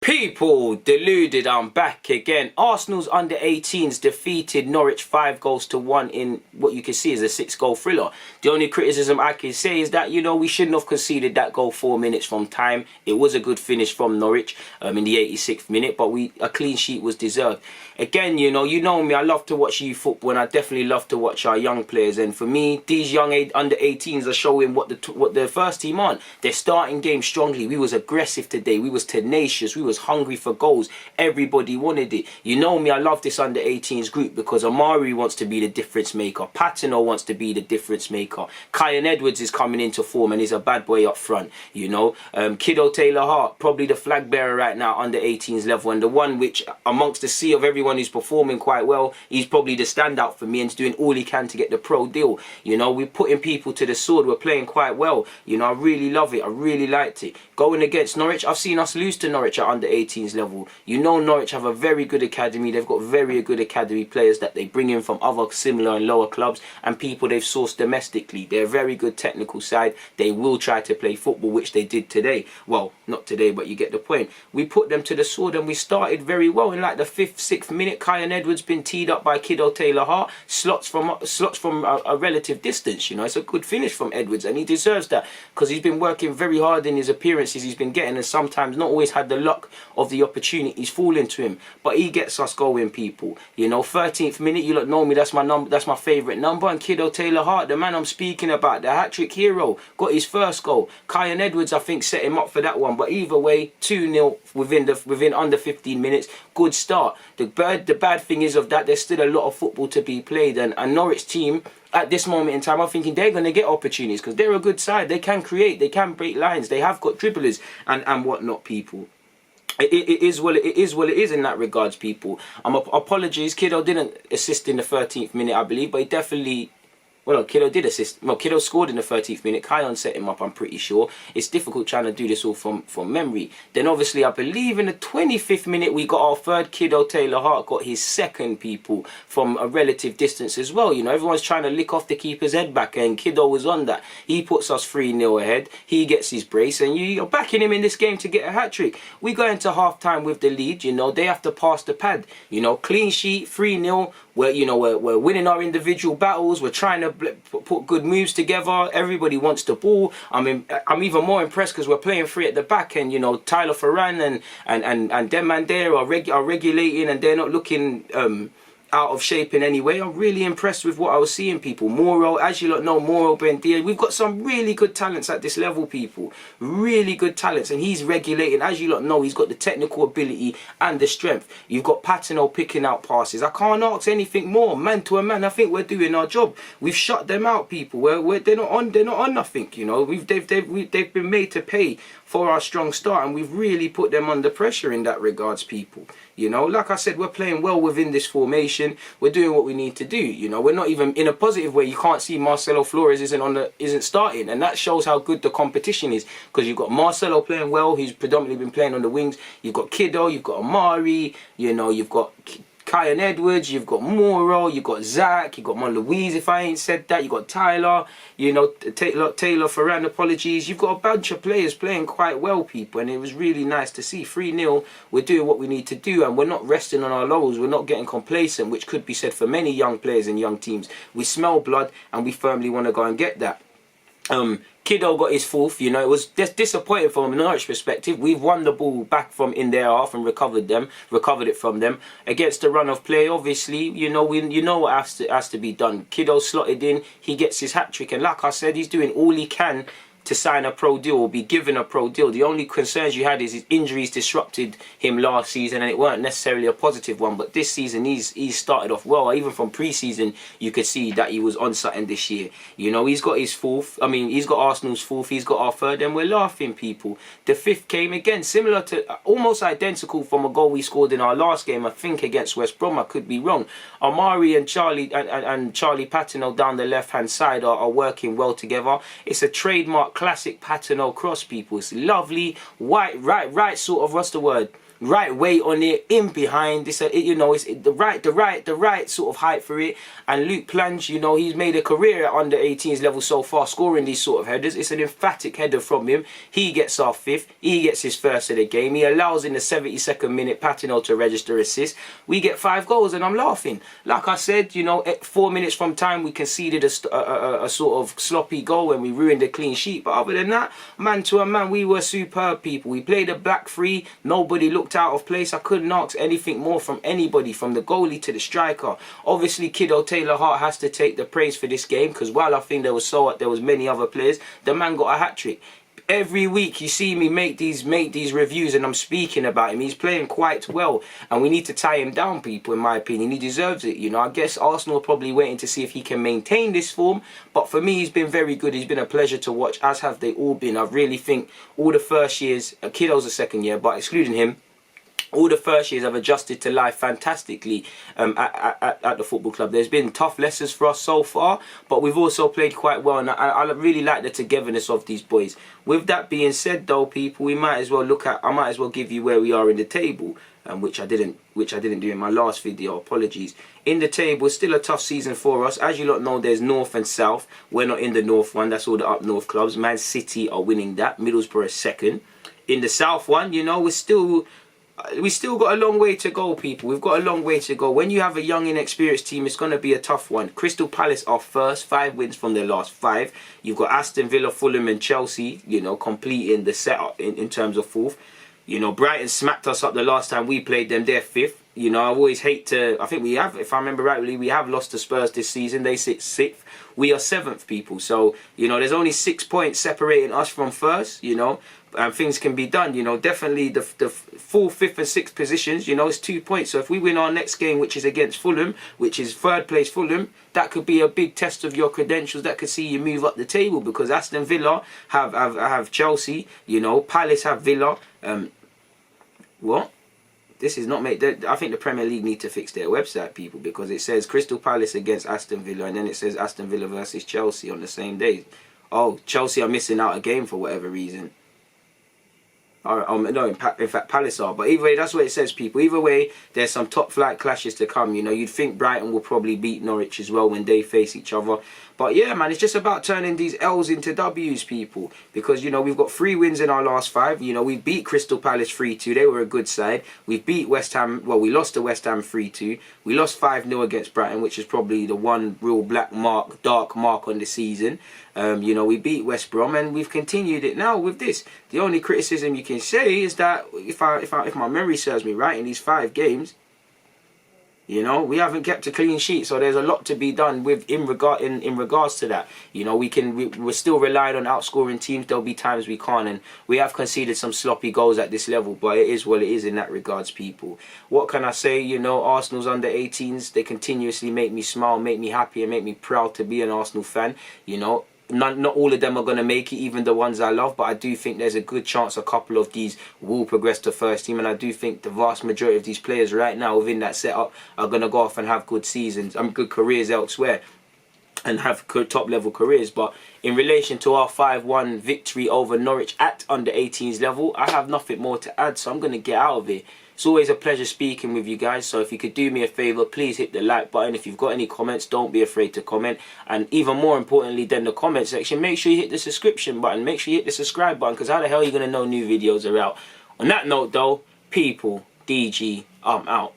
People, deluded, I'm back again. Arsenal's under 18s defeated Norwich 5-1 in what you can see is a 6-goal thriller. The only criticism I can say is that, we shouldn't have conceded that goal 4 minutes from time. It was a good finish from Norwich in the 86th minute, but a clean sheet was deserved. Again, you know me, I love to watch youth football, and I definitely love to watch our young players. And for me, these young under 18s are showing what the first team are. They're starting games strongly. We was aggressive today. We was tenacious. We was hungry for goals. Everybody wanted it. You know me, I love this under 18s group because Amari wants to be the difference maker. Patino wants to be the difference maker. Kyan Edwards is coming into form and he's a bad boy up front. Kido Taylor-Hart, probably the flag bearer right now under 18s level, and the one which amongst the sea of everyone who's performing quite well, he's probably the standout for me and he's doing all he can to get the pro deal. We're putting people to the sword. We're playing quite well. I really love it. I really liked it. Going against Norwich, I've seen us lose to Norwich at under 18s level. Norwich have a very good academy. They've got very good academy players that they bring in from other similar and lower clubs and people they've sourced domestically. They're a very good technical side. They will try to play football, which they did today. Well, not today, but you get the point. We put them to the sword and we started very well. In like the 5th, 6th minute, Kyan Edwards been teed up by Kido Taylor-Hart. Slots from a relative distance. It's a good finish from Edwards and he deserves that because he's been working very hard in his appearances he's been getting, and sometimes not always had the luck of the opportunities falling to him, but he gets us going, people. 13th minute, you lot know me, that's my number, that's my favourite number, and Kido Taylor-Hart, the man I'm speaking about, the hat-trick hero, got his first goal. Kyan Edwards, I think, set him up for that one, but either way, 2-0 within under 15 minutes, good start. The bad thing is of that, there's still a lot of football to be played, and a Norwich team at this moment in time, I'm thinking they're going to get opportunities because they're a good side. They can create, they can break lines, they have got dribblers and whatnot, people. It is what it is in that regards, people. Apologies, Kido didn't assist in the 13th minute, I believe, but he definitely... Well, Kido did assist. Well, Kido scored in the 13th minute. Kyan set him up, I'm pretty sure. It's difficult trying to do this all from memory. Then, obviously, I believe in the 25th minute, we got our third. Kido Taylor-Hart got his second, people, from a relative distance as well. Everyone's trying to lick off the keeper's head back, and Kido was on that. He puts us 3-0 ahead. He gets his brace, and you're backing him in this game to get a hat-trick. We go into half-time with the lead, They have to pass the pad. Clean sheet, 3-0. We're winning our individual battles. We're trying to put good moves together. Everybody wants the ball. I'm even more impressed because we're playing free at the back, and Tyler Ferran and them man there are regulating, and they're not looking out of shape in any way. I'm really impressed with what I was seeing, people. Moro, as you lot know, Moro Bendia, we've got some really good talents at this level, people. Really good talents, and he's regulating. As you lot know, he's got the technical ability and the strength. You've got Patino picking out passes. I can't ask anything more. Man to a man, I think we're doing our job. We've shut them out, people. They're not on nothing, They've been made to pay for our strong start, and we've really put them under pressure in that regards, people. Like I said, we're playing well within this formation. We're doing what we need to do. We're not even in a positive way. You can't see Marcelo Flores isn't starting, and that shows how good the competition is. Because you've got Marcelo playing well. He's predominantly been playing on the wings. You've got Kido. You've got Amari. You've got Kyan Edwards, you've got Moro, you've got Zach, you've got Mon Louise, if I ain't said that, you've got Tyler, Taylor Ferran, apologies. You've got a bunch of players playing quite well, people, and it was really nice to see. 3-0, we're doing what we need to do, and we're not resting on our laurels, we're not getting complacent, which could be said for many young players and young teams. We smell blood, and we firmly want to go and get that. Kido got his fourth, it was disappointing from a Norwich perspective. We've won the ball back from in their half and recovered it from them. Against the run of play, obviously, what has to be done. Kido slotted in, he gets his hat-trick, and like I said, he's doing all he can to sign a pro deal or be given a pro deal. The only concerns you had is his injuries disrupted him last season, and it weren't necessarily a positive one, but this season he's started off well. Even from pre-season you could see that he was on something this year. He's got his fourth, he's got Arsenal's fourth, he's got our third, and we're laughing, people. The fifth came again, similar to, almost identical from a goal we scored in our last game, I think against West Brom, I could be wrong. Amari and Charlie Patino down the left hand side are working well together. It's a trademark classic pattern cross, people. It's lovely, white, right sort of, what's the word? Right weight on it, in behind. It's you know, it's the right sort of height for it. And Luke Plange, you know, he's made a career at under 18s level so far, scoring these sort of headers. It's an emphatic header from him. He gets our fifth. He gets his first of the game. He allows in the 72nd minute Patino to register assist. We get 5 goals, and I'm laughing. Like I said, you know, 4 minutes from time, we conceded a sort of sloppy goal and we ruined a clean sheet. But other than that, man to a man, we were superb, people. We played a back three. Nobody looked out of place. I couldn't ask anything more from anybody, from the goalie to the striker. Obviously, Kido Taylor-Hart has to take the praise for this game, because while I think there was many other players, the man got a hat-trick. Every week you see me make these reviews and I'm speaking about him. He's playing quite well and we need to tie him down, people, in my opinion. He deserves it, you know. I guess Arsenal are probably waiting to see if he can maintain this form, but for me he's been very good. He's been a pleasure to watch, as have they all been. I really think all the first years, Kiddo's the second year, but excluding him, all the first years have adjusted to life fantastically at the football club. There's been tough lessons for us so far, but we've also played quite well, and I really like the togetherness of these boys. With that being said, though, people, we might as well I might as well give you where we are in the table, which I didn't do in my last video. Apologies. In the table, it's still a tough season for us. As you lot know, there's North and South. We're not in the North one. That's all the up North clubs. Man City are winning that. Middlesbrough is second. In the South one, you know, we still got a long way to go, people. We've got a long way to go. When you have a young, inexperienced team, it's going to be a tough one. Crystal Palace are first, 5 wins from their last 5. You've got Aston Villa, Fulham and Chelsea, you know, completing the setup in terms of fourth. You know, Brighton smacked us up the last time we played them. They're fifth. You know, I always hate to... I think we have, if I remember rightly, we have lost to Spurs this season. They sit 6th. We are 7th, people. So, you know, there's only 6 points separating us from first, you know. And things can be done, you know. Definitely the 4th, 5th and 6th positions, you know, it's 2 points. So if we win our next game, which is against Fulham, which is 3rd place Fulham, that could be a big test of your credentials. That could see you move up the table, because Aston Villa have Chelsea, you know. Palace have Villa. What? This is not made. I think the Premier League need to fix their website, people, because it says Crystal Palace against Aston Villa, and then it says Aston Villa versus Chelsea on the same day. Oh, Chelsea are missing out a game for whatever reason. No, in fact, Palace are. But either way, that's what it says, people. Either way, there's some top flight clashes to come. You know, you'd think Brighton will probably beat Norwich as well when they face each other. But yeah, man, it's just about turning these L's into W's, people. Because, you know, we've got 3 wins in our last 5. You know, we beat Crystal Palace 3-2. They were a good side. We beat West Ham. Well, we lost to West Ham 3-2. We lost 5-0 against Brighton, which is probably the one real dark mark on the season. You know, we beat West Brom, and we've continued it now with this. The only criticism you can say is that if my memory serves me right, in these 5 games, you know, we haven't kept a clean sheet, so there's a lot to be done with in regards to that. You know, we're still relying on outscoring teams. There'll be times we can't, and we have conceded some sloppy goals at this level, but it is what it is in that regards, people. What can I say? You know, Arsenal's under 18s, they continuously make me smile, make me happy, and make me proud to be an Arsenal fan. You know, not all of them are going to make it, even the ones I love, but I do think there's a good chance a couple of these will progress to first team, and I do think the vast majority of these players right now within that setup are going to go off and have good seasons, good careers elsewhere, and have good top level careers. But in relation to our 5-1 victory over Norwich at under 18s level, I have nothing more to add, so I'm going to get out of it. It's always a pleasure speaking with you guys, so if you could do me a favour, please hit the like button. If you've got any comments, don't be afraid to comment. And even more importantly than the comment section, make sure you hit the subscription button. Make sure you hit the subscribe button, because how the hell are you going to know new videos are out? On that note though, people, DG, I'm out.